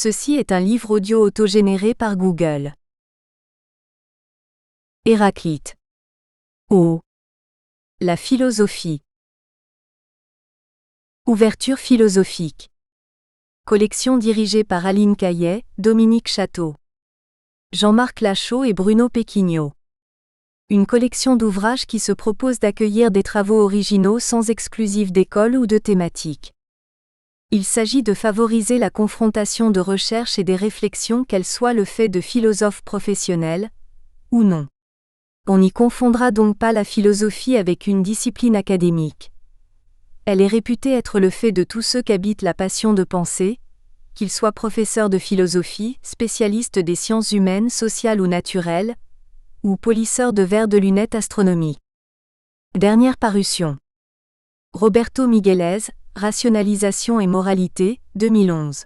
Ceci est un livre audio autogénéré par Google. Héraclite. Oh. La philosophie. Ouverture philosophique. Collection dirigée par Aline Caillet, Dominique Château, Jean-Marc Lachaud et Bruno Péquignot. Une collection d'ouvrages qui se propose d'accueillir des travaux originaux sans exclusif d'école ou de thématique. Il s'agit de favoriser la confrontation de recherche et des réflexions, qu'elles soient le fait de philosophes professionnels ou non. On n'y confondra donc pas la philosophie avec une discipline académique. Elle est réputée être le fait de tous ceux qu'habite la passion de penser, qu'ils soient professeurs de philosophie, spécialistes des sciences humaines, sociales ou naturelles, ou polisseurs de verres de lunettes astronomiques. Dernière parution. Roberto Miguelez, Rationalisation et moralité, 2011.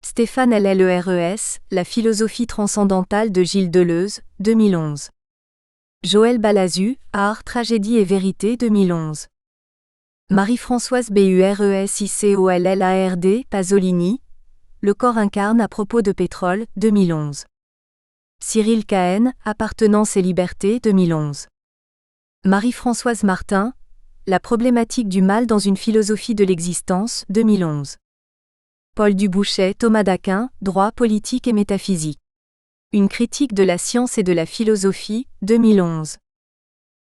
Stéphane Lleres, La philosophie transcendantale de Gilles Deleuze, 2011. Joël Balazu, Art, tragédie et vérité, 2011. Marie-Françoise Buresiccollard Pasolini, Le corps incarne à propos de pétrole, 2011. Cyril Cahen, Appartenance et liberté, 2011. Marie-Françoise Martin, La problématique du mal dans une philosophie de l'existence, 2011. Paul Dubouchet, Thomas d'Aquin, Droit, politique et métaphysique. Une critique de la science et de la philosophie, 2011.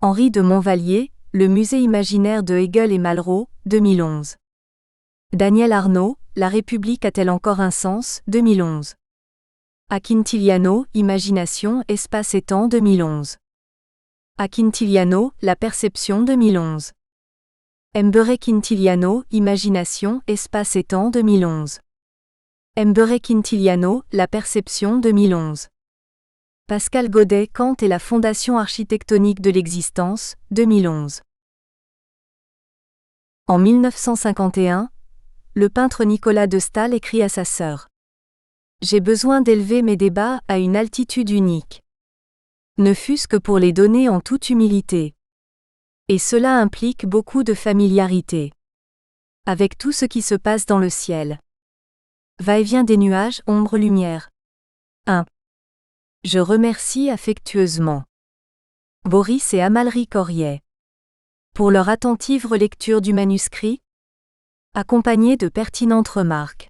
Henri de Montvallier, Le musée imaginaire de Hegel et Malraux, 2011. Daniel Arnaud, La République a-t-elle encore un sens, 2011. Quintiliano, Imagination, espace et temps, 2011. Quintiliano, La perception, 2011. Mbere-Quintiliano, Imagination, espace et temps, 2011. Mbere-Quintiliano, La perception, 2011. Pascal Godet, Kant et la fondation architectonique de l'existence, 2011. En 1951, le peintre Nicolas de Staël écrit à sa sœur: « J'ai besoin d'élever mes débats à une altitude unique. Ne fût-ce que pour les donner en toute humilité. Et cela implique beaucoup de familiarité avec tout ce qui se passe dans le ciel. Va-et-vient des nuages, ombre, lumière. 1. Je remercie affectueusement Boris et Amalric Corrier pour leur attentive relecture du manuscrit, accompagnée de pertinentes remarques.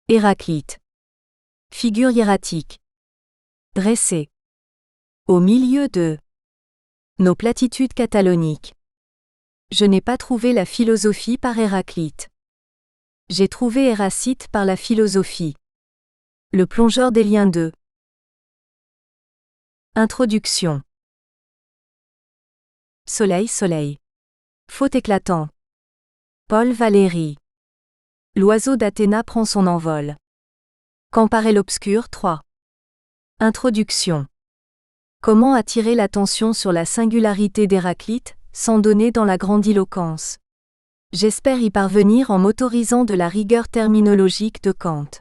Héraclite. Figure hiératique. Dressée au milieu de nos platitudes cataloniques. Je n'ai pas trouvé la philosophie par Héraclite. J'ai trouvé Héracite par la philosophie. Le plongeur des liens 2. Introduction. Soleil, soleil. Faute éclatant. Paul Valéry. L'oiseau d'Athéna prend son envol. Quand paraît l'obscur, 3. Introduction. Comment attirer l'attention sur la singularité d'Héraclite, sans donner dans la grandiloquence? J'espère y parvenir en m'autorisant de la rigueur terminologique de Kant.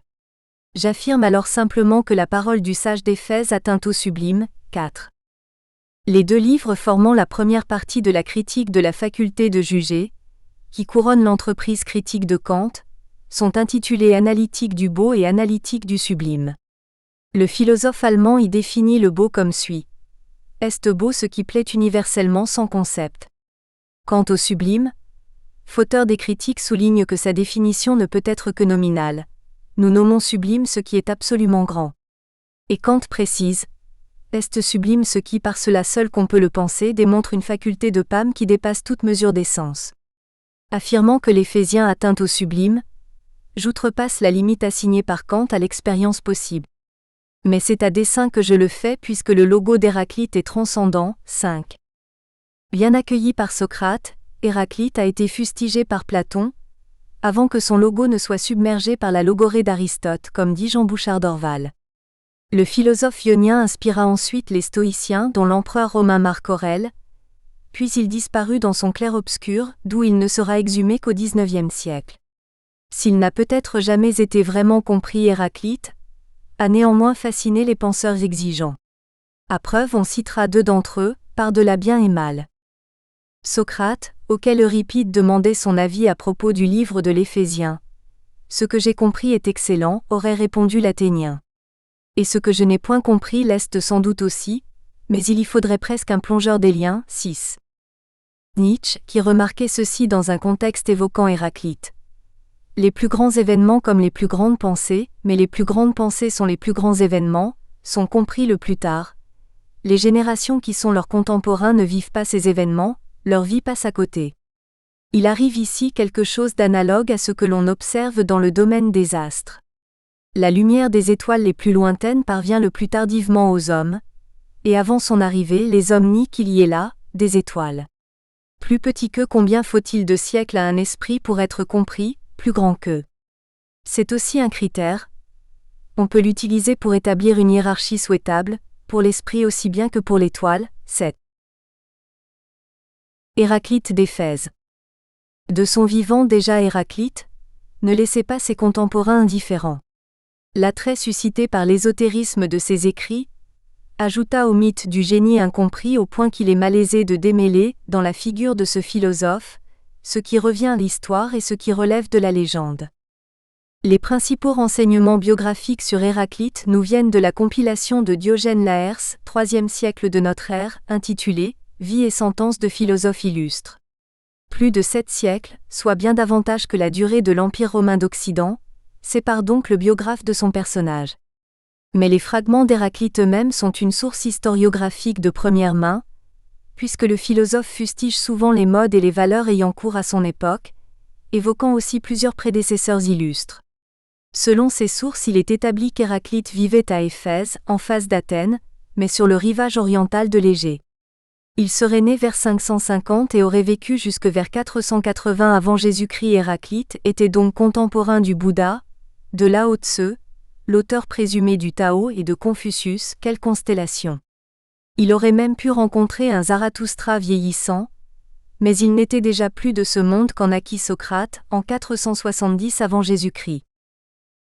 J'affirme alors simplement que la parole du sage d'Éphèse atteint au sublime. 4. Les deux livres formant la première partie de la critique de la faculté de juger, qui couronne l'entreprise critique de Kant, sont intitulés Analytique du beau et Analytique du sublime. Le philosophe allemand y définit le beau comme suit. Est beau ce qui plaît universellement sans concept. Quant au sublime, fauteur des critiques souligne que sa définition ne peut être que nominale. Nous nommons sublime ce qui est absolument grand. Et Kant précise, est sublime ce qui, par cela seul qu'on peut le penser, démontre une faculté de Pam qui dépasse toute mesure des sens. Affirmant que l'Éphésien atteint au sublime, j'outrepasse la limite assignée par Kant à l'expérience possible. Mais c'est à dessein que je le fais puisque le logo d'Héraclite est transcendant. 5. Bien accueilli par Socrate, Héraclite a été fustigé par Platon, avant que son logo ne soit submergé par la logorée d'Aristote, comme dit Jean Bouchard d'Orval. Le philosophe ionien inspira ensuite les stoïciens, dont l'empereur romain Marc Aurèle, puis il disparut dans son clair-obscur, d'où il ne sera exhumé qu'au XIXe siècle. S'il n'a peut-être jamais été vraiment compris, Héraclite a néanmoins fasciné les penseurs exigeants. À preuve, on citera deux d'entre eux, par-delà bien et mal. Socrate, auquel Euripide demandait son avis à propos du livre de l'Éphésien. Ce que j'ai compris est excellent, aurait répondu l'Athénien. Et ce que je n'ai point compris l'est sans doute aussi, mais il y faudrait presque un plongeur des liens. 6. Nietzsche, qui remarquait ceci dans un contexte évoquant Héraclite. Les plus grands événements comme les plus grandes pensées, mais les plus grandes pensées sont les plus grands événements, sont compris le plus tard. Les générations qui sont leurs contemporains ne vivent pas ces événements, leur vie passe à côté. Il arrive ici quelque chose d'analogue à ce que l'on observe dans le domaine des astres. La lumière des étoiles les plus lointaines parvient le plus tardivement aux hommes, et avant son arrivée, les hommes nient qu'il y ait là des étoiles. Plus petit qu'eux, combien faut-il de siècles à un esprit pour être compris, plus grand qu'eux. C'est aussi un critère. On peut l'utiliser pour établir une hiérarchie souhaitable, pour l'esprit aussi bien que pour l'étoile. 7. Héraclite d'Éphèse. De son vivant déjà Héraclite ne laissait pas ses contemporains indifférents. L'attrait suscité par l'ésotérisme de ses écrits ajouta au mythe du génie incompris au point qu'il est malaisé de démêler, dans la figure de ce philosophe, ce qui revient à l'histoire et ce qui relève de la légende. Les principaux renseignements biographiques sur Héraclite nous viennent de la compilation de Diogène Laërce, IIIe siècle de notre ère, intitulée « Vie et sentence de philosophes illustres ». Plus de 7 siècles, soit bien davantage que la durée de l'Empire romain d'Occident, sépare donc le biographe de son personnage. Mais les fragments d'Héraclite eux-mêmes sont une source historiographique de première main, puisque le philosophe fustige souvent les modes et les valeurs ayant cours à son époque, évoquant aussi plusieurs prédécesseurs illustres. Selon ces sources, il est établi qu'Héraclite vivait à Éphèse, en face d'Athènes, mais sur le rivage oriental de l'Égée. Il serait né vers 550 et aurait vécu jusque vers 480 avant Jésus-Christ. Héraclite était donc contemporain du Bouddha, de Lao Tse, l'auteur présumé du Tao et de Confucius. Quelle constellation! Il aurait même pu rencontrer un Zarathustra vieillissant, mais il n'était déjà plus de ce monde qu'en naquit Socrate, en 470 avant Jésus-Christ.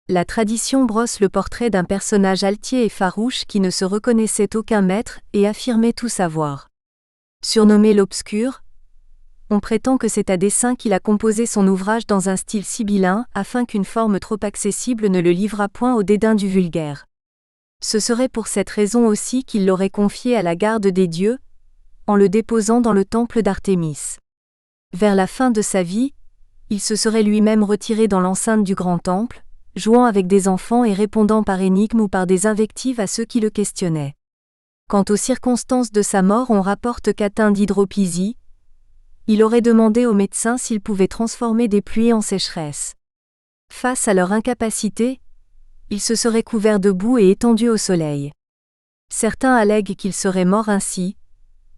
La tradition brosse le portrait d'un personnage altier et farouche qui ne se reconnaissait aucun maître et affirmait tout savoir. Surnommé l'Obscur, on prétend que c'est à dessein qu'il a composé son ouvrage dans un style sibyllin afin qu'une forme trop accessible ne le livrât point au dédain du vulgaire. Ce serait pour cette raison aussi qu'il l'aurait confié à la garde des dieux, en le déposant dans le temple d'Artémis. Vers la fin de sa vie, il se serait lui-même retiré dans l'enceinte du grand temple, jouant avec des enfants et répondant par énigmes ou par des invectives à ceux qui le questionnaient. Quant aux circonstances de sa mort, on rapporte qu'atteint d'hydropisie, il aurait demandé aux médecins s'ils pouvaient transformer des pluies en sécheresse. Face à leur incapacité, il se serait couvert de boue et étendu au soleil. Certains allèguent qu'il serait mort ainsi,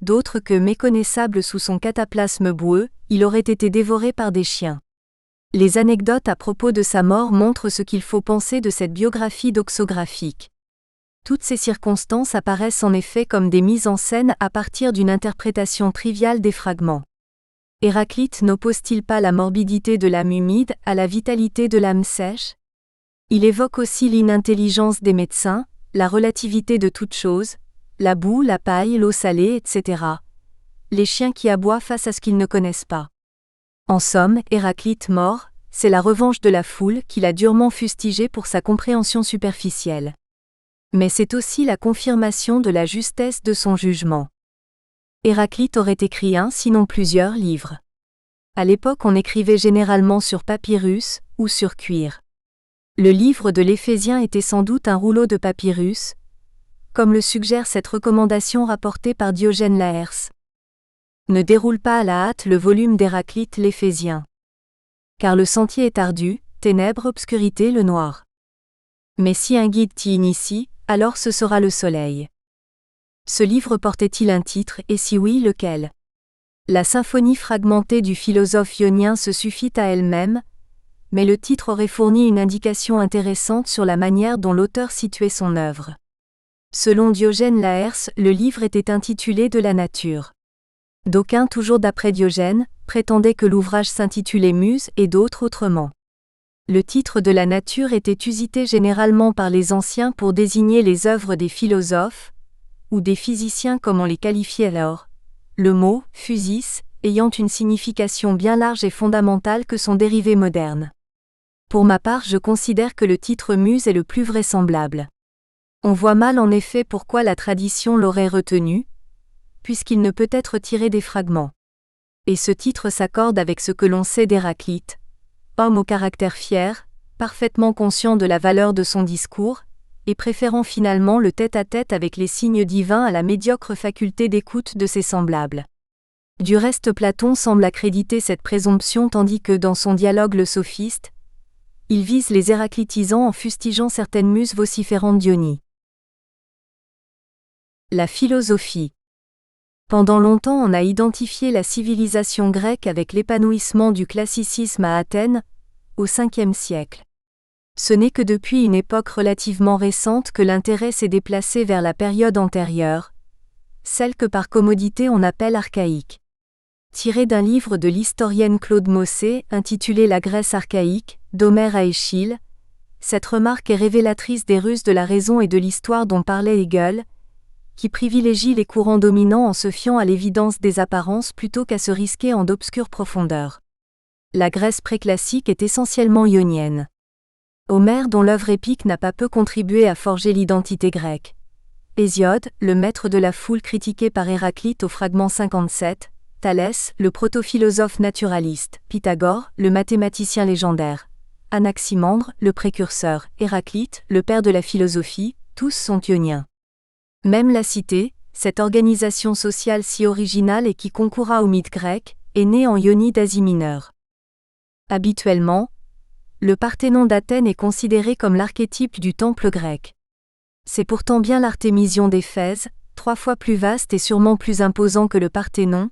d'autres que, méconnaissable sous son cataplasme boueux, il aurait été dévoré par des chiens. Les anecdotes à propos de sa mort montrent ce qu'il faut penser de cette biographie doxographique. Toutes ces circonstances apparaissent en effet comme des mises en scène à partir d'une interprétation triviale des fragments. Héraclite n'oppose-t-il pas la morbidité de l'âme humide à la vitalité de l'âme sèche? Il évoque aussi l'inintelligence des médecins, la relativité de toutes choses, la boue, la paille, l'eau salée, etc. Les chiens qui aboient face à ce qu'ils ne connaissent pas. En somme, Héraclite mort, c'est la revanche de la foule qu'il a durement fustigée pour sa compréhension superficielle. Mais c'est aussi la confirmation de la justesse de son jugement. Héraclite aurait écrit un, sinon plusieurs, livres. À l'époque, on écrivait généralement sur papyrus ou sur cuir. Le livre de l'Éphésien était sans doute un rouleau de papyrus, comme le suggère cette recommandation rapportée par Diogène Laërce. Ne déroule pas à la hâte le volume d'Héraclite l'Éphésien. Car le sentier est ardu, ténèbres, obscurité, le noir. Mais si un guide t'y initie, alors ce sera le soleil. Ce livre portait-il un titre, et si oui, lequel? La symphonie fragmentée du philosophe ionien se suffit à elle-même, mais le titre aurait fourni une indication intéressante sur la manière dont l'auteur situait son œuvre. Selon Diogène Laërce, le livre était intitulé De la nature. D'aucuns, toujours d'après Diogène, prétendaient que l'ouvrage s'intitulait Muse et d'autres autrement. Le titre de la nature était usité généralement par les anciens pour désigner les œuvres des philosophes, ou des physiciens comme on les qualifiait alors, le mot « physis » ayant une signification bien large et fondamentale que son dérivé moderne. Pour ma part, je considère que le titre Muse est le plus vraisemblable. On voit mal en effet pourquoi la tradition l'aurait retenu, puisqu'il ne peut être tiré des fragments. Et ce titre s'accorde avec ce que l'on sait d'Héraclite, homme au caractère fier, parfaitement conscient de la valeur de son discours, et préférant finalement le tête-à-tête avec les signes divins à la médiocre faculté d'écoute de ses semblables. Du reste, Platon semble accréditer cette présomption tandis que dans son dialogue Le Sophiste, il vise les héraclitisants en fustigeant certaines muses vociférantes d'Ionie. La philosophie. Pendant longtemps on a identifié la civilisation grecque avec l'épanouissement du classicisme à Athènes, au Ve siècle. Ce n'est que depuis une époque relativement récente que l'intérêt s'est déplacé vers la période antérieure, celle que par commodité on appelle archaïque. Tiré d'un livre de l'historienne Claude Mossé intitulé La Grèce archaïque, d'Homère à Échille, cette remarque est révélatrice des ruses de la raison et de l'histoire dont parlait Hegel, qui privilégie les courants dominants en se fiant à l'évidence des apparences plutôt qu'à se risquer en d'obscures profondeurs. La Grèce préclassique est essentiellement ionienne. Homère, dont l'œuvre épique n'a pas peu contribué à forger l'identité grecque. Hésiode, le maître de la foule critiqué par Héraclite au fragment 57, Thalès, le proto-philosophe naturaliste, Pythagore, le mathématicien légendaire, Anaximandre, le précurseur, Héraclite, le père de la philosophie, tous sont ioniens. Même la cité, cette organisation sociale si originale et qui concourra au mythe grec, est née en Ionie d'Asie mineure. Habituellement, le Parthénon d'Athènes est considéré comme l'archétype du temple grec. C'est pourtant bien l'Artémision d'Éphèse, 3 fois plus vaste et sûrement plus imposant que le Parthénon,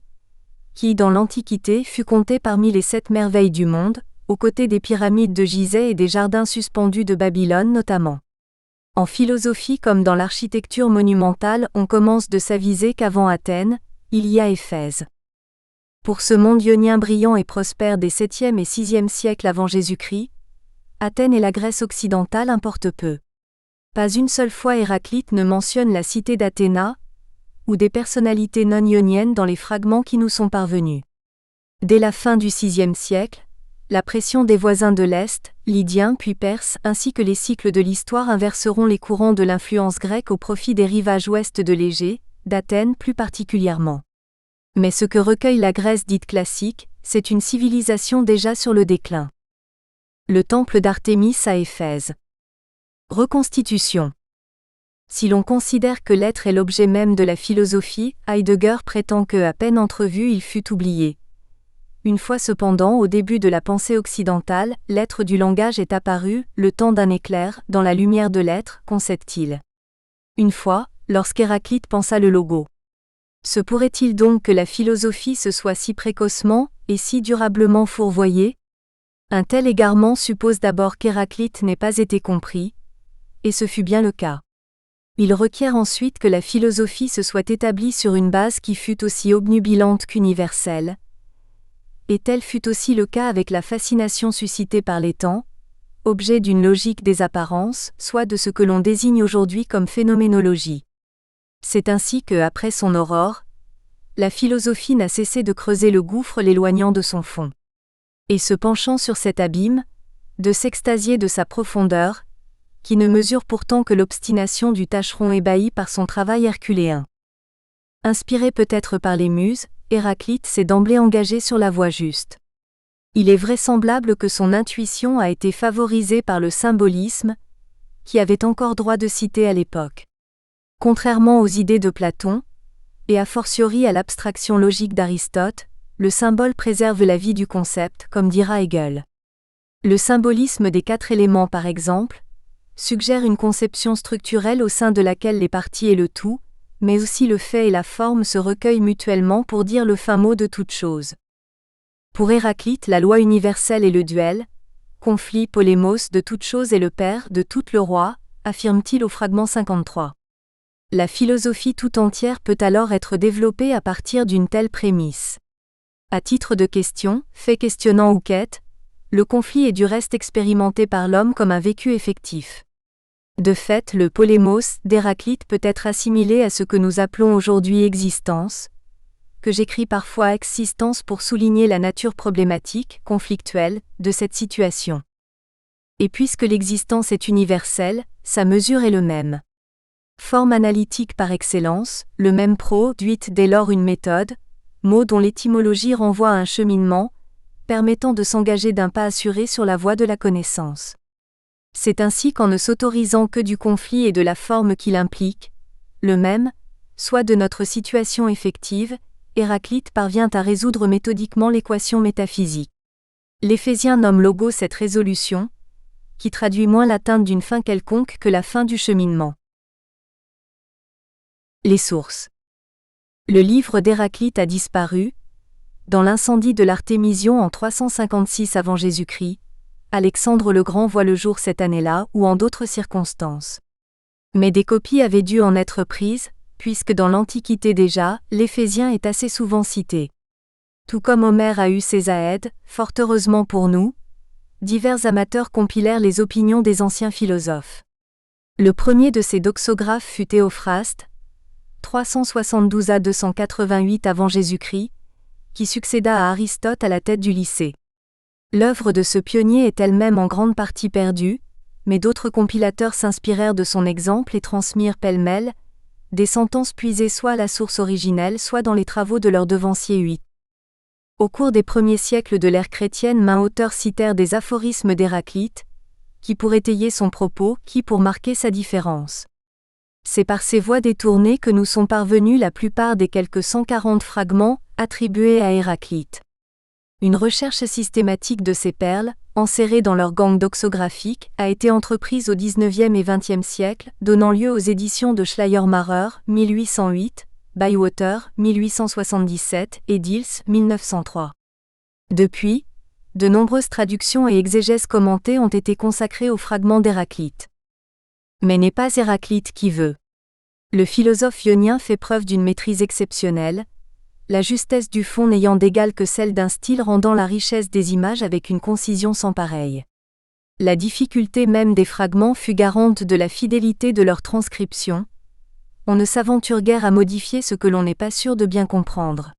qui, dans l'Antiquité, fut compté parmi les 7 merveilles du monde, aux côtés des pyramides de Gizeh et des jardins suspendus de Babylone notamment. En philosophie comme dans l'architecture monumentale, on commence de s'aviser qu'avant Athènes, il y a Éphèse. Pour ce monde ionien brillant et prospère des 7e et 6e siècles avant Jésus-Christ, Athènes et la Grèce occidentale importent peu. Pas une seule fois Héraclite ne mentionne la cité d'Athéna, ou des personnalités non ioniennes dans les fragments qui nous sont parvenus. Dès la fin du VIe siècle, la pression des voisins de l'Est, lydiens puis perses, ainsi que les cycles de l'histoire inverseront les courants de l'influence grecque au profit des rivages ouest de l'Égée, d'Athènes plus particulièrement. Mais ce que recueille la Grèce dite classique, c'est une civilisation déjà sur le déclin. Le temple d'Artémis à Éphèse. Reconstitution. Si l'on considère que l'être est l'objet même de la philosophie, Heidegger prétend que, à peine entrevu, il fut oublié. Une fois cependant, au début de la pensée occidentale, l'être du langage est apparu, le temps d'un éclair, dans la lumière de l'être, concède-t-il. Une fois, lorsqu'Héraclite pensa le logo. Se pourrait-il donc que la philosophie se soit si précocement, et si durablement fourvoyée ? Un tel égarement suppose d'abord qu'Héraclite n'ait pas été compris, et ce fut bien le cas. Il requiert ensuite que la philosophie se soit établie sur une base qui fût aussi obnubilante qu'universelle. Et tel fut aussi le cas avec la fascination suscitée par les temps, objet d'une logique des apparences, soit de ce que l'on désigne aujourd'hui comme phénoménologie. C'est ainsi que, après son aurore, la philosophie n'a cessé de creuser le gouffre l'éloignant de son fond. Et se penchant sur cet abîme, de s'extasier de sa profondeur, qui ne mesure pourtant que l'obstination du tâcheron ébahi par son travail herculéen. Inspiré peut-être par les muses, Héraclite s'est d'emblée engagé sur la voie juste. Il est vraisemblable que son intuition a été favorisée par le symbolisme, qui avait encore droit de cité à l'époque. Contrairement aux idées de Platon, et a fortiori à l'abstraction logique d'Aristote, le symbole préserve la vie du concept, comme dira Hegel. Le symbolisme des 4 éléments par exemple, suggère une conception structurelle au sein de laquelle les parties et le tout, mais aussi le fait et la forme se recueillent mutuellement pour dire le fin mot de toute chose. Pour Héraclite, la loi universelle est le duel, conflit polémos de toute chose et le père de tout le roi, affirme-t-il au fragment 53. La philosophie tout entière peut alors être développée à partir d'une telle prémisse. À titre de question, fait questionnant ou quête, le conflit est du reste expérimenté par l'homme comme un vécu effectif. De fait, le polémos d'Héraclite peut être assimilé à ce que nous appelons aujourd'hui existence, que j'écris parfois existence pour souligner la nature problématique, conflictuelle, de cette situation. Et puisque l'existence est universelle, sa mesure est le même. Forme analytique par excellence, le même produit dès lors une méthode, mot dont l'étymologie renvoie à un cheminement, permettant de s'engager d'un pas assuré sur la voie de la connaissance. C'est ainsi qu'en ne s'autorisant que du conflit et de la forme qu'il implique, le même, soit de notre situation effective, Héraclite parvient à résoudre méthodiquement l'équation métaphysique. L'Éphésien nomme logo cette résolution, qui traduit moins l'atteinte d'une fin quelconque que la fin du cheminement. Les sources. Le livre d'Héraclite a disparu. Dans l'incendie de l'Artémision en 356 avant Jésus-Christ, Alexandre le Grand voit le jour cette année-là ou en d'autres circonstances. Mais des copies avaient dû en être prises, puisque dans l'Antiquité déjà, l'Éphésien est assez souvent cité. Tout comme Homère a eu ses Aèdes, fort heureusement pour nous, divers amateurs compilèrent les opinions des anciens philosophes. Le premier de ces doxographes fut Théophraste, 372 à 288 avant Jésus-Christ, qui succéda à Aristote à la tête du lycée. L'œuvre de ce pionnier est elle-même en grande partie perdue, mais d'autres compilateurs s'inspirèrent de son exemple et transmirent pêle-mêle des sentences puisées soit à la source originelle soit dans les travaux de leurs devanciers 8. Au cours des premiers siècles de l'ère chrétienne, maints auteurs citèrent des aphorismes d'Héraclite, qui pour étayer son propos, qui pour marquer sa différence. C'est par ces voies détournées que nous sont parvenus la plupart des quelques 140 fragments attribués à Héraclite. Une recherche systématique de ces perles, enserrées dans leur gangue doxographique, a été entreprise au XIXe et XXe siècle, donnant lieu aux éditions de Schleiermacher, 1808, Bywater, 1877 et Diels, 1903. Depuis, de nombreuses traductions et exégèses commentées ont été consacrées aux fragments d'Héraclite. Mais n'est pas Héraclite qui veut. Le philosophe ionien fait preuve d'une maîtrise exceptionnelle, la justesse du fond n'ayant d'égal que celle d'un style rendant la richesse des images avec une concision sans pareille. La difficulté même des fragments fut garante de la fidélité de leur transcription. On ne s'aventure guère à modifier ce que l'on n'est pas sûr de bien comprendre.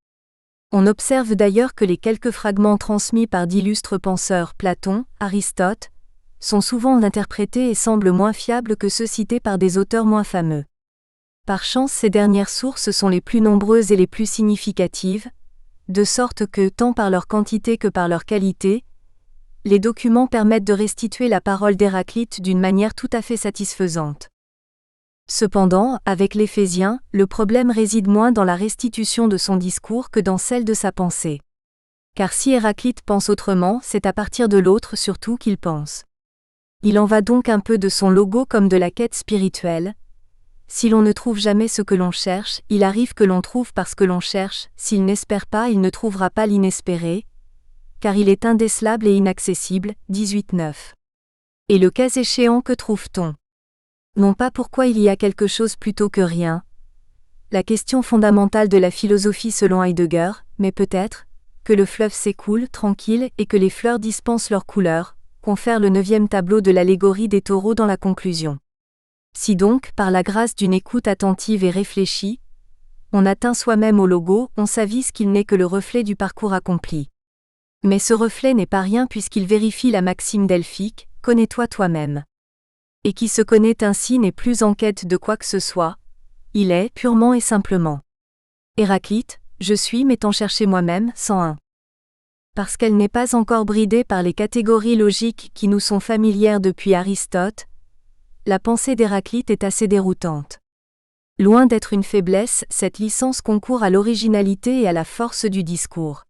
On observe d'ailleurs que les quelques fragments transmis par d'illustres penseurs, Platon, Aristote, sont souvent interprétés et semblent moins fiables que ceux cités par des auteurs moins fameux. Par chance, ces dernières sources sont les plus nombreuses et les plus significatives, de sorte que, tant par leur quantité que par leur qualité, les documents permettent de restituer la parole d'Héraclite d'une manière tout à fait satisfaisante. Cependant, avec l'Éphésien, le problème réside moins dans la restitution de son discours que dans celle de sa pensée. Car si Héraclite pense autrement, c'est à partir de l'autre surtout qu'il pense. Il en va donc un peu de son logo comme de la quête spirituelle. Si l'on ne trouve jamais ce que l'on cherche, il arrive que l'on trouve parce que l'on cherche, s'il n'espère pas, il ne trouvera pas l'inespéré, car il est indécelable et inaccessible, 18-9. Et le cas échéant, que trouve-t-on ? Non pas pourquoi il y a quelque chose plutôt que rien, la question fondamentale de la philosophie selon Heidegger, mais peut-être, que le fleuve s'écoule, tranquille, et que les fleurs dispensent leurs couleurs, confère le 9e tableau de l'allégorie des taureaux dans la conclusion. Si donc, par la grâce d'une écoute attentive et réfléchie, on atteint soi-même au logo, on s'avise qu'il n'est que le reflet du parcours accompli. Mais ce reflet n'est pas rien puisqu'il vérifie la maxime delphique, « Connais-toi toi-même ». Et qui se connaît ainsi n'est plus en quête de quoi que ce soit, il est, purement et simplement. Héraclite, je suis m'étant cherché moi-même, 101. Parce qu'elle n'est pas encore bridée par les catégories logiques qui nous sont familières depuis Aristote, la pensée d'Héraclite est assez déroutante. Loin d'être une faiblesse, cette licence concourt à l'originalité et à la force du discours.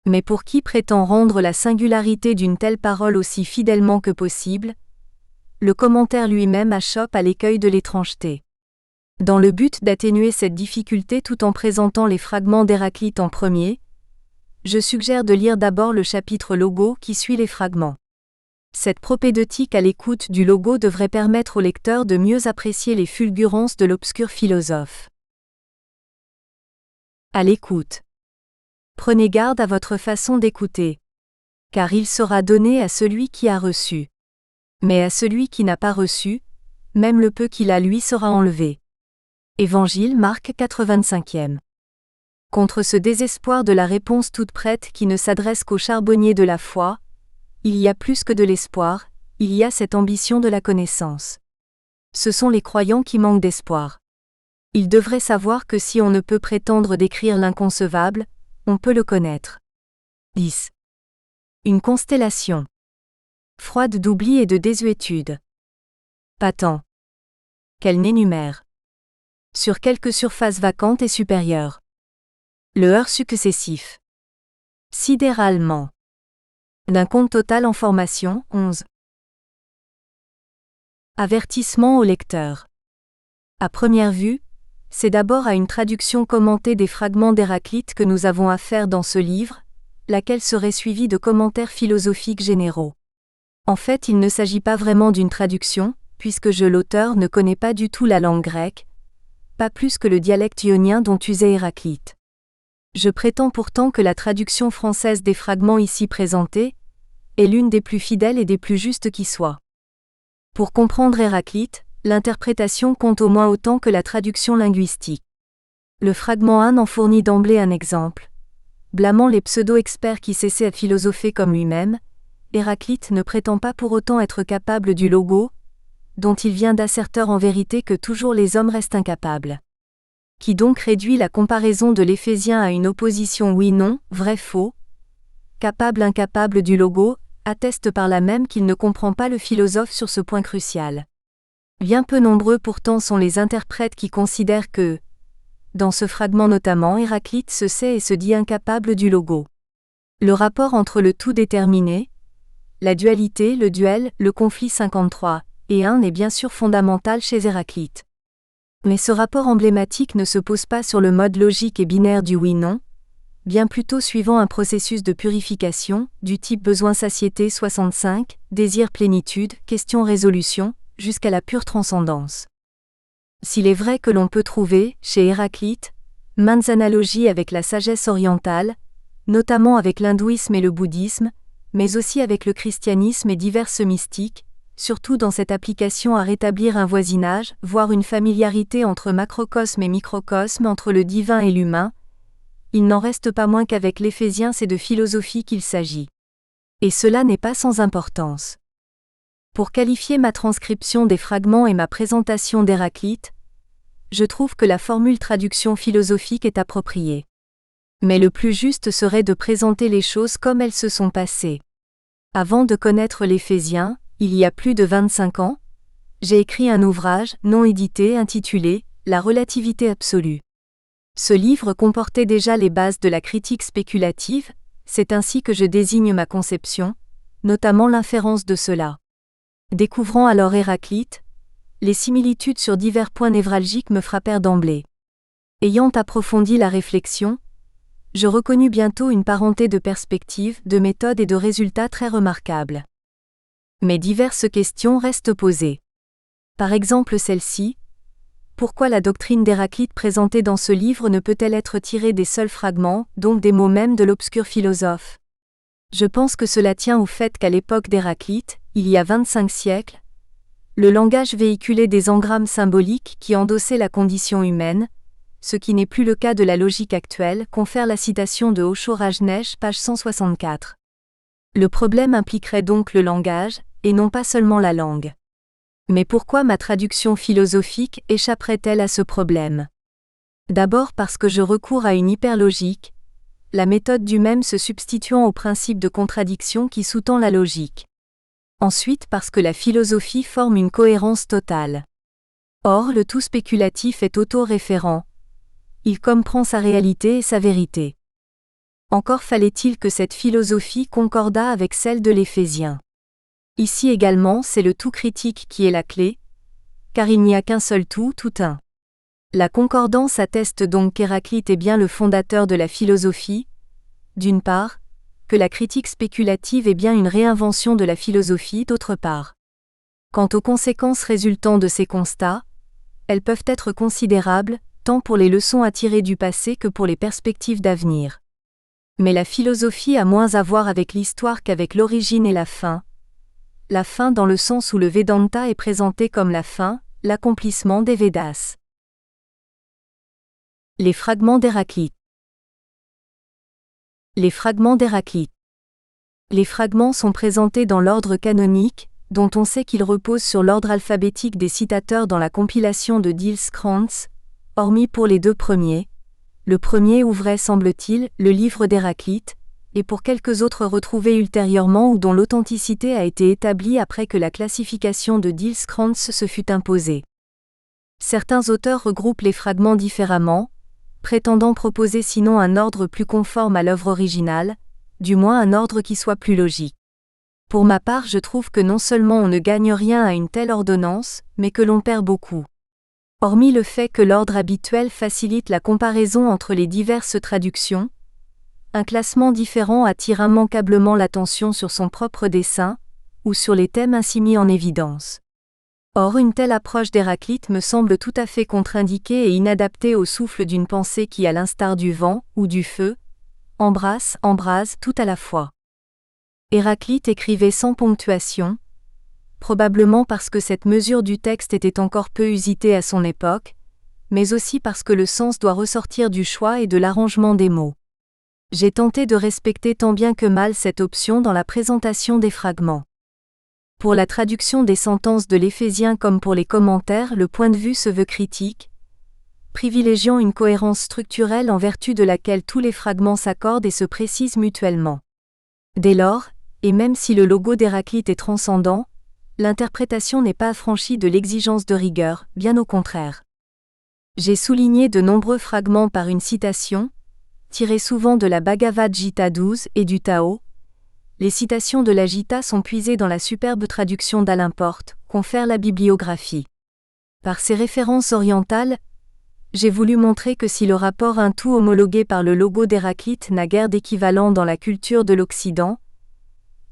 Mais pour qui prétend rendre la singularité d'une telle parole aussi fidèlement que possible, le commentaire lui-même achoppe à l'écueil de l'étrangeté. Dans le but d'atténuer cette difficulté tout en présentant les fragments d'Héraclite en premier, je suggère de lire d'abord le chapitre logo qui suit les fragments. Cette propédeutique à l'écoute du logo devrait permettre au lecteur de mieux apprécier les fulgurances de l'obscur philosophe. À l'écoute. Prenez garde à votre façon d'écouter. Car il sera donné à celui qui a reçu. Mais à celui qui n'a pas reçu, même le peu qu'il a lui sera enlevé. Évangile Marc 4,25. Contre ce désespoir de la réponse toute prête qui ne s'adresse qu'au charbonnier de la foi, il y a plus que de l'espoir, il y a cette ambition de la connaissance. Ce sont les croyants qui manquent d'espoir. Ils devraient savoir que si on ne peut prétendre décrire l'inconcevable, on peut le connaître. 10. Une constellation. Froide d'oubli et de désuétude. Patent. Qu'elle n'énumère. Sur quelques surfaces vacantes et supérieures. Le heurt successif. Sidéralement. D'un compte total en formation, 11. Avertissement au lecteur. À première vue, c'est d'abord à une traduction commentée des fragments d'Héraclite que nous avons affaire dans ce livre, laquelle serait suivie de commentaires philosophiques généraux. En fait, il ne s'agit pas vraiment d'une traduction, puisque l'auteur ne connaît pas du tout la langue grecque, pas plus que le dialecte ionien dont usait Héraclite. Je prétends pourtant que la traduction française des fragments ici présentés est l'une des plus fidèles et des plus justes qui soient. Pour comprendre Héraclite, l'interprétation compte au moins autant que la traduction linguistique. Le fragment 1 en fournit d'emblée un exemple. Blâmant les pseudo-experts qui cessaient à philosopher comme lui-même, Héraclite ne prétend pas pour autant être capable du logo, dont il vient d'asserteur en vérité que toujours les hommes restent incapables. Qui donc réduit la comparaison de l'Éphésien à une opposition oui-non, vrai-faux. Capable-incapable du logo, atteste par là même qu'il ne comprend pas le philosophe sur ce point crucial. Bien peu nombreux pourtant sont les interprètes qui considèrent que, dans ce fragment notamment, Héraclite se sait et se dit incapable du logo. Le rapport entre le tout déterminé, la dualité, le duel, le conflit 53 et 1 est bien sûr fondamental chez Héraclite. Mais ce rapport emblématique ne se pose pas sur le mode logique et binaire du oui-non, bien plutôt suivant un processus de purification, du type besoin-satiété 65, désir-plénitude, question-résolution, jusqu'à la pure transcendance. S'il est vrai que l'on peut trouver, chez Héraclite, maintes analogies avec la sagesse orientale, notamment avec l'hindouisme et le bouddhisme, mais aussi avec le christianisme et diverses mystiques, surtout dans cette application à rétablir un voisinage, voire une familiarité entre macrocosme et microcosme, entre le divin et l'humain, il n'en reste pas moins qu'avec l'Éphésien c'est de philosophie qu'il s'agit. Et cela n'est pas sans importance. Pour qualifier ma transcription des fragments et ma présentation d'Héraclite, je trouve que la formule traduction philosophique est appropriée. Mais le plus juste serait de présenter les choses comme elles se sont passées. Avant de connaître l'Éphésien, il y a plus de 25 ans, j'ai écrit un ouvrage, non édité, intitulé « La relativité absolue ». Ce livre comportait déjà les bases de la critique spéculative, c'est ainsi que je désigne ma conception, notamment l'inférence de cela. Découvrant alors Héraclite, les similitudes sur divers points névralgiques me frappèrent d'emblée. Ayant approfondi la réflexion, je reconnus bientôt une parenté de perspectives, de méthodes et de résultats très remarquables. Mais diverses questions restent posées. Par exemple celle-ci, pourquoi la doctrine d'Héraclite présentée dans ce livre ne peut-elle être tirée des seuls fragments, donc des mots mêmes de l'obscur philosophe ? Je pense que cela tient au fait qu'à l'époque d'Héraclite, il y a 25 siècles, le langage véhiculait des engrammes symboliques qui endossaient la condition humaine, ce qui n'est plus le cas de la logique actuelle, confère la citation de Osho-Rajneesh, page 164. Le problème impliquerait donc le langage, et non pas seulement la langue. Mais pourquoi ma traduction philosophique échapperait-elle à ce problème ? D'abord parce que je recours à une hyperlogique, la méthode du même se substituant au principe de contradiction qui sous-tend la logique. Ensuite parce que la philosophie forme une cohérence totale. Or le tout spéculatif est auto-référent. Il comprend sa réalité et sa vérité. Encore fallait-il que cette philosophie concordât avec celle de l'Éphésien. Ici également c'est le tout critique qui est la clé, car il n'y a qu'un seul tout un. La concordance atteste donc qu'Héraclite est bien le fondateur de la philosophie, d'une part, que la critique spéculative est bien une réinvention de la philosophie d'autre part. Quant aux conséquences résultant de ces constats, elles peuvent être considérables, tant pour les leçons à tirer du passé que pour les perspectives d'avenir. Mais la philosophie a moins à voir avec l'histoire qu'avec l'origine et la fin dans le sens où le Vedanta est présenté comme la fin, l'accomplissement des Védas. Les fragments d'Héraclite. Les fragments d'Héraclite. Les fragments sont présentés dans l'ordre canonique, dont on sait qu'il repose sur l'ordre alphabétique des citateurs dans la compilation de Diels Krantz, hormis pour les deux premiers. Le premier ouvrait, semble-t-il, le livre d'Héraclite, et pour quelques autres retrouvés ultérieurement ou dont l'authenticité a été établie après que la classification de Diels Krantz se fut imposée. Certains auteurs regroupent les fragments différemment, prétendant proposer sinon un ordre plus conforme à l'œuvre originale, du moins un ordre qui soit plus logique. Pour ma part, je trouve que non seulement on ne gagne rien à une telle ordonnance, mais que l'on perd beaucoup. Hormis le fait que l'ordre habituel facilite la comparaison entre les diverses traductions, un classement différent attire immanquablement l'attention sur son propre dessin, ou sur les thèmes ainsi mis en évidence. Or une telle approche d'Héraclite me semble tout à fait contre-indiquée et inadaptée au souffle d'une pensée qui, à l'instar du vent, ou du feu, embrase tout à la fois. Héraclite écrivait sans ponctuation, probablement parce que cette mesure du texte était encore peu usitée à son époque, mais aussi parce que le sens doit ressortir du choix et de l'arrangement des mots. J'ai tenté de respecter tant bien que mal cette option dans la présentation des fragments. Pour la traduction des sentences de l'Éphésien comme pour les commentaires, le point de vue se veut critique, privilégiant une cohérence structurelle en vertu de laquelle tous les fragments s'accordent et se précisent mutuellement. Dès lors, et même si le logo d'Héraclite est transcendant, l'interprétation n'est pas affranchie de l'exigence de rigueur, bien au contraire. J'ai souligné de nombreux fragments par une citation, tirés souvent de la Bhagavad Gita 12 et du Tao. Les citations de la Gita sont puisées dans la superbe traduction d'Alain Porte, confère la bibliographie. Par ces références orientales, j'ai voulu montrer que si le rapport un tout homologué par le logo d'Héraclite n'a guère d'équivalent dans la culture de l'Occident,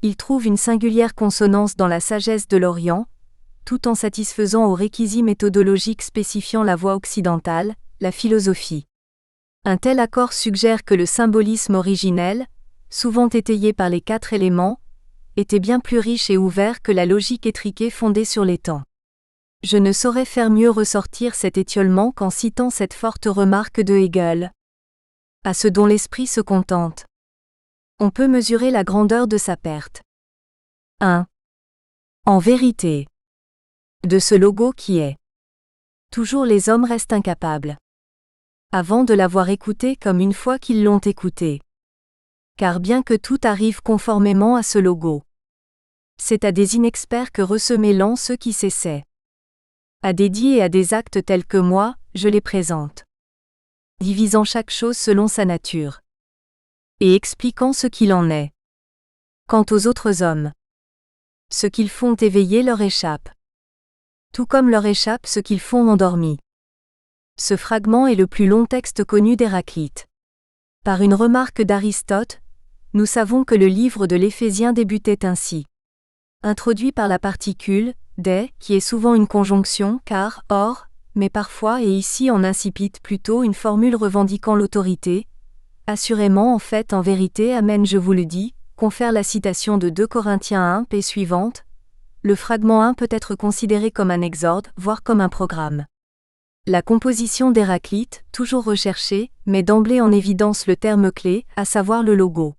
il trouve une singulière consonance dans la sagesse de l'Orient, tout en satisfaisant aux réquisites méthodologiques spécifiant la voie occidentale, la philosophie. Un tel accord suggère que le symbolisme originel, souvent étayé par les 4 éléments, était bien plus riche et ouvert que la logique étriquée fondée sur les temps. Je ne saurais faire mieux ressortir cet étiolement qu'en citant cette forte remarque de Hegel. À ce dont l'esprit se contente, on peut mesurer la grandeur de sa perte. 1. En vérité, de ce logo qui est. Toujours les hommes restent incapables. Avant de l'avoir écouté comme une fois qu'ils l'ont écouté. Car bien que tout arrive conformément à ce logo, c'est à des inexperts que ressemer l'an ceux qui s'essaient. À des dits et à des actes tels que moi, je les présente. Divisant chaque chose selon sa nature. Et expliquant ce qu'il en est. Quant aux autres hommes, ce qu'ils font éveiller leur échappe. Tout comme leur échappe ce qu'ils font endormis. Ce fragment est le plus long texte connu d'Héraclite. Par une remarque d'Aristote, nous savons que le livre de l'Éphésien débutait ainsi. Introduit par la particule des, qui est souvent une conjonction, car, or, mais parfois et ici en incipit plutôt une formule revendiquant l'autorité. Assurément, en fait, en vérité, amen, je vous le dis, confère la citation de 2 Corinthiens 1 p. suivante. Le fragment 1 peut être considéré comme un exorde, voire comme un programme. La composition d'Héraclite, toujours recherchée, met d'emblée en évidence le terme clé, à savoir le logo.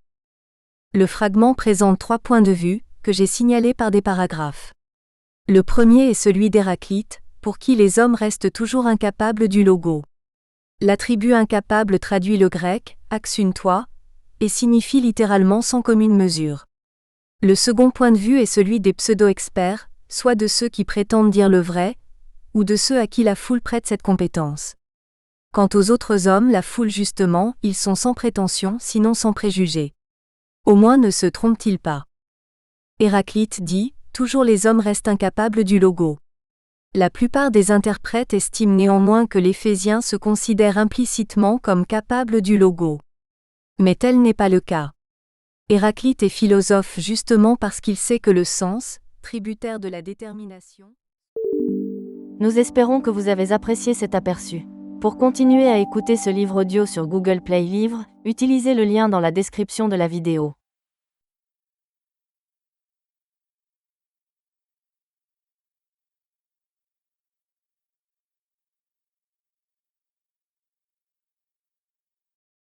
Le fragment présente 3 points de vue, que j'ai signalés par des paragraphes. Le premier est celui d'Héraclite, pour qui les hommes restent toujours incapables du logo. L'attribut incapable traduit le grec, axuntoi, et signifie littéralement sans commune mesure. Le second point de vue est celui des pseudo-experts, soit de ceux qui prétendent dire le vrai, ou de ceux à qui la foule prête cette compétence. Quant aux autres hommes, la foule justement, ils sont sans prétention, sinon sans préjugés. Au moins ne se trompent-ils pas. Héraclite dit, toujours les hommes restent incapables du logo. La plupart des interprètes estiment néanmoins que l'Éphésien se considère implicitement comme capable du logo. Mais tel n'est pas le cas. Héraclite est philosophe justement parce qu'il sait que le sens, tributaire de la détermination. Nous espérons que vous avez apprécié cet aperçu. Pour continuer à écouter ce livre audio sur Google Play Livres, utilisez le lien dans la description de la vidéo.